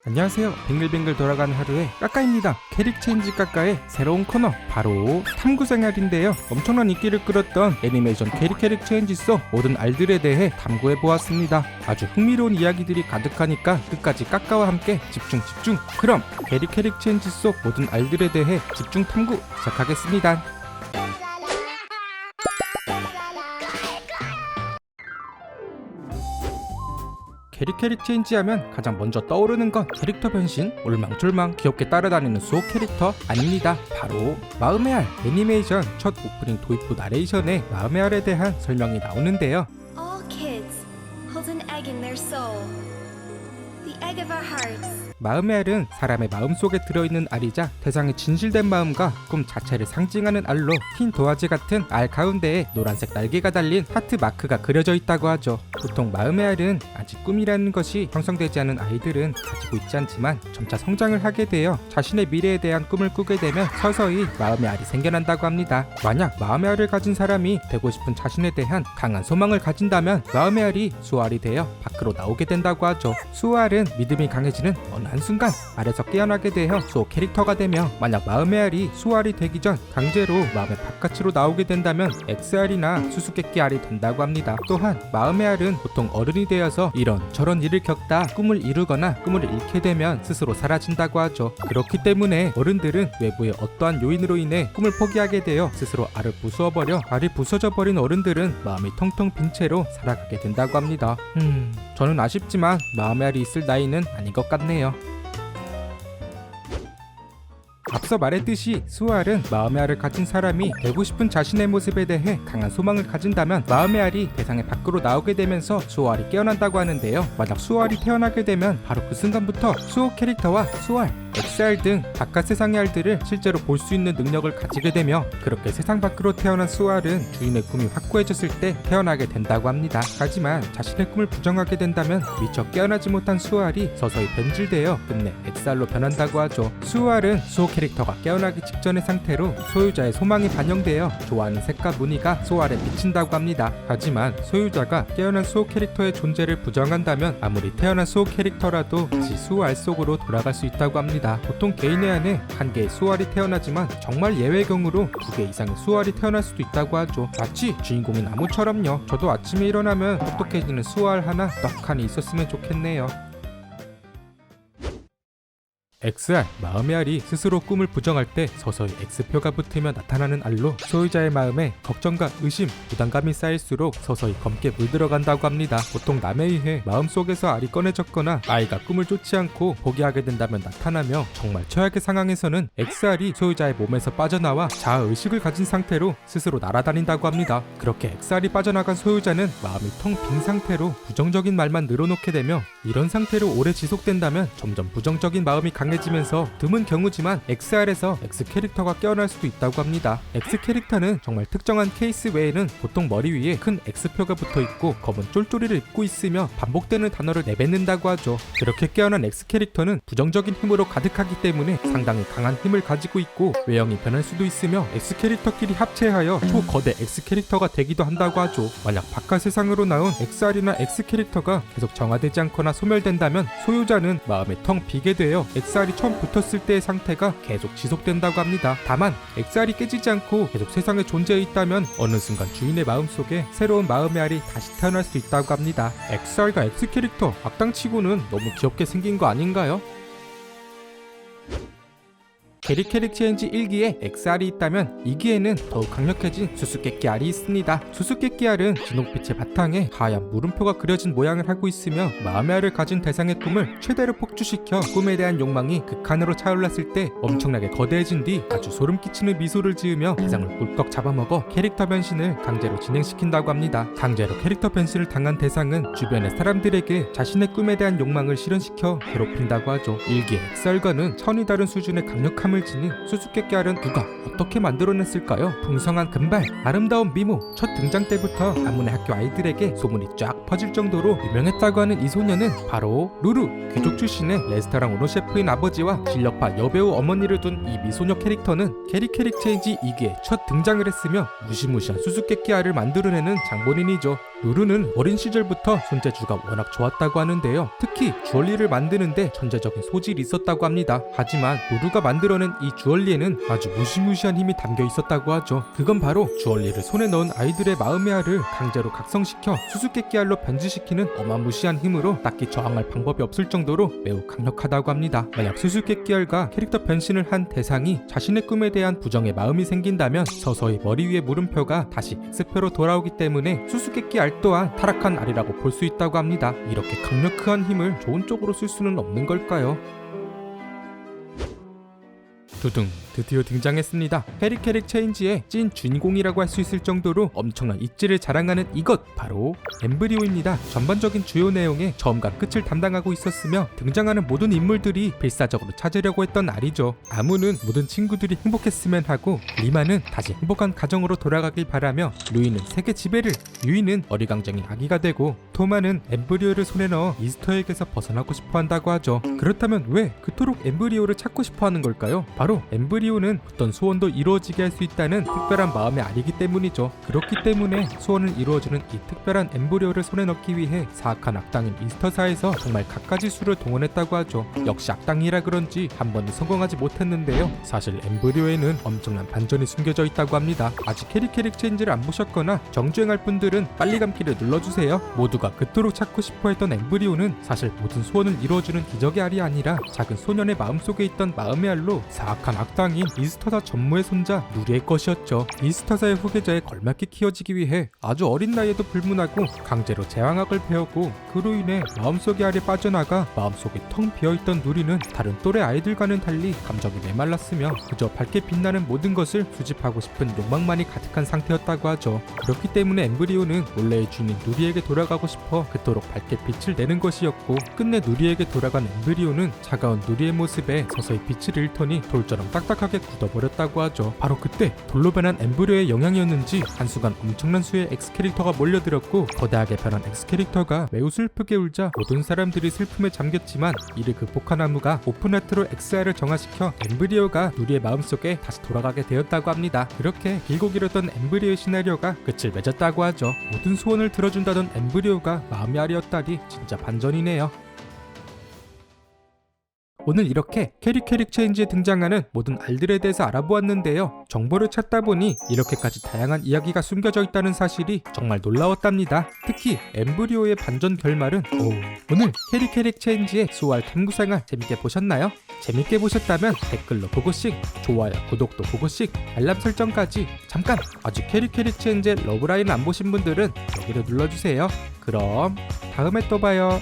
안녕하세요. 빙글빙글 돌아가는 하루의 까까입니다. 캐릭 체인지 까까의 새로운 코너 바로 탐구생활인데요. 엄청난 인기를 끌었던 애니메이션 캐릭 체인지 속 모든 알들에 대해 탐구해보았습니다. 아주 흥미로운 이야기들이 가득하니까 끝까지 까까와 함께 집중. 그럼 캐릭 체인지 속 모든 알들에 대해 집중 탐구 시작하겠습니다. 캐릭 체인지 하면 가장 먼저 떠오르는 건 캐릭터 변신, 올망졸망 귀엽게 따라다니는 수호 캐릭터 아닙니다. 바로 마음의 알. 애니메이션 첫 오프닝 도입 후 나레이션에 마음의 알에 대한 설명이 나오는데요. All kids hold an egg in their soul, the egg of our hearts. 마음의 알은 사람의 마음속에 들어있는 알이자 세상의 진실된 마음과 꿈 자체를 상징하는 알로 흰 도화지 같은 알 가운데에 노란색 날개가 달린 하트 마크가 그려져 있다고 하죠. 보통 마음의 알은 아직 꿈이라는 것이 형성되지 않은 아이들은 가지고 있지 않지만 점차 성장을 하게 되어 자신의 미래에 대한 꿈을 꾸게 되면 서서히 마음의 알이 생겨난다고 합니다. 만약 마음의 알을 가진 사람이 되고 싶은 자신에 대한 강한 소망을 가진다면 마음의 알이 수알이 되어 밖으로 나오게 된다고 하죠. 수알은 믿음이 강해지는 어느 한순간 알에서 깨어나게 되어 수호 캐릭터가 되며, 만약 마음의 알이 수알이 되기 전 강제로 마음의 바깥으로 나오게 된다면 XR이나 수수께끼 알이 된다고 합니다. 또한 마음의 알은 보통 어른이 되어서 이런 저런 일을 겪다 꿈을 이루거나 꿈을 잃게 되면 스스로 사라진다고 하죠. 그렇기 때문에 어른들은 외부의 어떠한 요인으로 인해 꿈을 포기하게 되어 스스로 알을 부수어버려 알이 부서져 버린 어른들은 마음이 텅텅 빈 채로 살아가게 된다고 합니다. 저는 아쉽지만 마음의 알이 있을 나이는 아닌 것 같네요. 앞서 말했듯이 수알은 마음의 알을 가진 사람이 되고 싶은 자신의 모습에 대해 강한 소망을 가진다면 마음의 알이 세상에 밖으로 나오게 되면서 수알이 깨어난다고 하는데요. 만약 수알이 태어나게 되면 바로 그 순간부터 수호 캐릭터와 수알, XR 등 바깥 세상의 알들을 실제로 볼 수 있는 능력을 가지게 되며, 그렇게 세상 밖으로 태어난 수알은 주인의 꿈이 확고해졌을 때 태어나게 된다고 합니다. 하지만 자신의 꿈을 부정하게 된다면 미처 깨어나지 못한 수알이 서서히 변질되어 끝내 XR로 변한다고 하죠. 수알은 수호 캐릭터가 깨어나기 직전의 상태로 소유자의 소망이 반영되어 좋아하는 색과 무늬가 수알에 비친다고 합니다. 하지만 소유자가 깨어난 수호 캐릭터의 존재를 부정한다면 아무리 태어난 수호 캐릭터라도 다시 수알 속으로 돌아갈 수 있다고 합니다. 보통 개인의 안에 한 개의 수알이 태어나지만 정말 예외의 경우로 2개 이상의 수알이 태어날 수도 있다고 하죠. 마치 주인공인 나무처럼요. 저도 아침에 일어나면 똑똑해지는 수알 하나, 떡하니 있었으면 좋겠네요. XR, 마음의 알이 스스로 꿈을 부정할 때 서서히 X표가 붙으며 나타나는 알로 소유자의 마음에 걱정과 의심, 부담감이 쌓일수록 서서히 검게 물들어간다고 합니다. 보통 남에 의해 마음속에서 알이 꺼내졌거나 아이가 꿈을 쫓지 않고 포기하게 된다면 나타나며, 정말 최악의 상황에서는 XR이 소유자의 몸에서 빠져나와 자아의식을 가진 상태로 스스로 날아다닌다고 합니다. 그렇게 XR이 빠져나간 소유자는 마음이 텅 빈 상태로 부정적인 말만 늘어놓게 되며, 이런 상태로 오래 지속된다면 점점 부정적인 마음이 강해지면서 드문 경우지만 XR에서 X 캐릭터가 깨어날 수도 있다고 합니다. X 캐릭터는 정말 특정한 케이스 외에는 보통 머리 위에 큰 X표가 붙어있고 검은 쫄쫄이를 입고 있으며 반복되는 단어를 내뱉는다고 하죠. 그렇게 깨어난 X 캐릭터는 부정적인 힘으로 가득하기 때문에 상당히 강한 힘을 가지고 있고 외형이 변할 수도 있으며 X 캐릭터끼리 합체하여 초거대 X 캐릭터가 되기도 한다고 하죠. 만약 바깥 세상으로 나온 XR이나 X 캐릭터가 계속 정화되지 않거나 소멸된다면 소유자는 마음에 텅 비게 되어 XR이 처음 붙었을 때의 상태가 계속 지속된다고 합니다. 다만 XR이 깨지지 않고 계속 세상에 존재해 있다면 어느 순간 주인의 마음속에 새로운 마음의 알이 다시 태어날 수 있다고 합니다. XR과 X 캐릭터 악당치고는 너무 귀엽게 생긴 거 아닌가요? 캐릭 체인지 1기에 XR이 있다면 2기에는 더욱 강력해진 수수께끼 알이 있습니다. 수수께끼 알은 진홍빛의 바탕에 하얀 물음표가 그려진 모양을 하고 있으며, 마음의 알을 가진 대상의 꿈을 최대로 폭주시켜 꿈에 대한 욕망이 극한으로 차올랐을 때 엄청나게 거대해진 뒤 아주 소름 끼치는 미소를 지으며 대상을 꿀꺽 잡아먹어 캐릭터 변신을 강제로 진행시킨다고 합니다. 강제로 캐릭터 변신을 당한 대상은 주변의 사람들에게 자신의 꿈에 대한 욕망을 실현시켜 괴롭힌다고 하죠. 1기의 XR과는 천이 다른 수준의 강력함을 지닌 수수께끼 알은 누가 어떻게 만들어냈을까요? 풍성한 금발, 아름다운 미모, 첫 등장 때부터 가문의 학교 아이들에게 소문이 쫙 퍼질 정도로 유명했다고 하는 이 소녀는 바로 루루. 귀족 출신의 레스토랑 오너 셰프인 아버지와 실력파 여배우 어머니를 둔 이 미소녀 캐릭터는 캐릭 체인지 2기에 첫 등장을 했으며 무시무시한 수수께끼 알을 만들어내는 장본인이죠. 루루는 어린 시절부터 손재주가 워낙 좋았다고 하는데요. 특히 주얼리를 만드는데 천재적인 소질이 있었다고 합니다. 하지만 루루가 만들어낸 이 주얼리에는 아주 무시무시한 힘이 담겨 있었다고 하죠. 그건 바로 주얼리를 손에 넣은 아이들의 마음의 알을 강제로 각성시켜 수수께끼 알로 변질시키는 어마무시한 힘으로 딱히 저항할 방법이 없을 정도로 매우 강력하다고 합니다. 만약 수수께끼 알과 캐릭터 변신을 한 대상이 자신의 꿈에 대한 부정의 마음이 생긴다면 서서히 머리 위에 물음표가 다시 X표로 돌아오기 때문에 수수께끼 알 또한 타락한 알이라고 볼 수 있다고 합니다. 이렇게 강력한 힘을 좋은 쪽으로 쓸 수는 없는 걸까요? 두둥, 드디어 등장했습니다. 캐릭 체인지의 찐 주인공이라고 할 수 있을 정도로 엄청난 입지를 자랑하는 이것, 바로 엠브리오입니다. 전반적인 주요 내용의 처음과 끝을 담당하고 있었으며 등장하는 모든 인물들이 필사적으로 찾으려고 했던 알이죠. 아무는 모든 친구들이 행복했으면 하고, 리마는 다시 행복한 가정으로 돌아가길 바라며, 루이는 세계 지배를, 유이는 어리광쟁이 아기가 되고, 토마는 엠브리오를 손에 넣어 이스터에게서 벗어나고 싶어 한다고 하죠. 그렇다면 왜 그토록 엠브리오를 찾고 싶어 하는 걸까요? 바로 엠브리오는 어떤 소원도 이루어지게 할 수 있다는 특별한 마음의 알이기 때문이죠. 그렇기 때문에 소원을 이루어주는 이 특별한 엠브리오를 손에 넣기 위해 사악한 악당인 이스터사에서 정말 갖가지 수를 동원했다고 하죠. 역시 악당이라 그런지 한 번도 성공하지 못했는데요. 사실 엠브리오에는 엄청난 반전이 숨겨져 있다고 합니다. 아직 캐릭 체인지를 안 보셨거나 정주행할 분들은 빨리 감기를 눌러주세요. 모두가 그토록 찾고 싶어 했던 엠브리오는 사실 모든 소원을 이루어주는 기적의 알이 아니라 작은 소년의 마음속에 있던 마음의 알로 사악한 악당인 이스터사 전무의 손자 누리의 것이었죠. 이스터사의 후계자에 걸맞게 키워지기 위해 아주 어린 나이에도 불문하고 강제로 제왕학을 배웠고, 그로 인해 마음속의 알이 빠져나가 마음속에 텅 비어있던 누리는 다른 또래 아이들과는 달리 감정이 메말랐으며 그저 밝게 빛나는 모든 것을 수집하고 싶은 욕망만이 가득한 상태였다고 하죠. 그렇기 때문에 엠브리오는 원래의 주인인 누리에게 돌아가고 싶어 그토록 밝게 빛을 내는 것이었고, 끝내 누리에게 돌아간 엠브리오는 차가운 누리의 모습에 서서히 빛을 잃더니 돌처럼 딱딱하게 굳어버렸다고 하죠. 바로 그때 돌로 변한 엠브리오의 영향이었는지 한순간 엄청난 수의 X 캐릭터가 몰려들었고, 거대하게 변한 X 캐릭터가 매우 슬프게 울자 모든 사람들이 슬픔에 잠겼지만, 이를 극복한 아무가 오픈하트로 XR을 정화시켜 엠브리오가 누리의 마음속에 다시 돌아가게 되었다고 합니다. 그렇게 길고 길었던 엠브리오의 시나리오가 끝을 맺었다고 하죠. 모든 소원을 들어준다던 엠브리오가 마음의 알이었다니 진짜 반전이네요. 오늘 이렇게 캐릭 체인지에 등장하는 모든 알들에 대해서 알아보았는데요. 정보를 찾다 보니 이렇게까지 다양한 이야기가 숨겨져 있다는 사실이 정말 놀라웠답니다. 특히 엠브리오의 반전 결말은 오늘 캐릭 체인지의 수월 탐구생활 재밌게 보셨나요? 재밌게 보셨다면 댓글로 보고씩, 좋아요, 구독도 보고씩, 알람 설정까지 잠깐! 아직 캐릭 체인지의 러브라인 안 보신 분들은 여기를 눌러주세요. 그럼 다음에 또 봐요.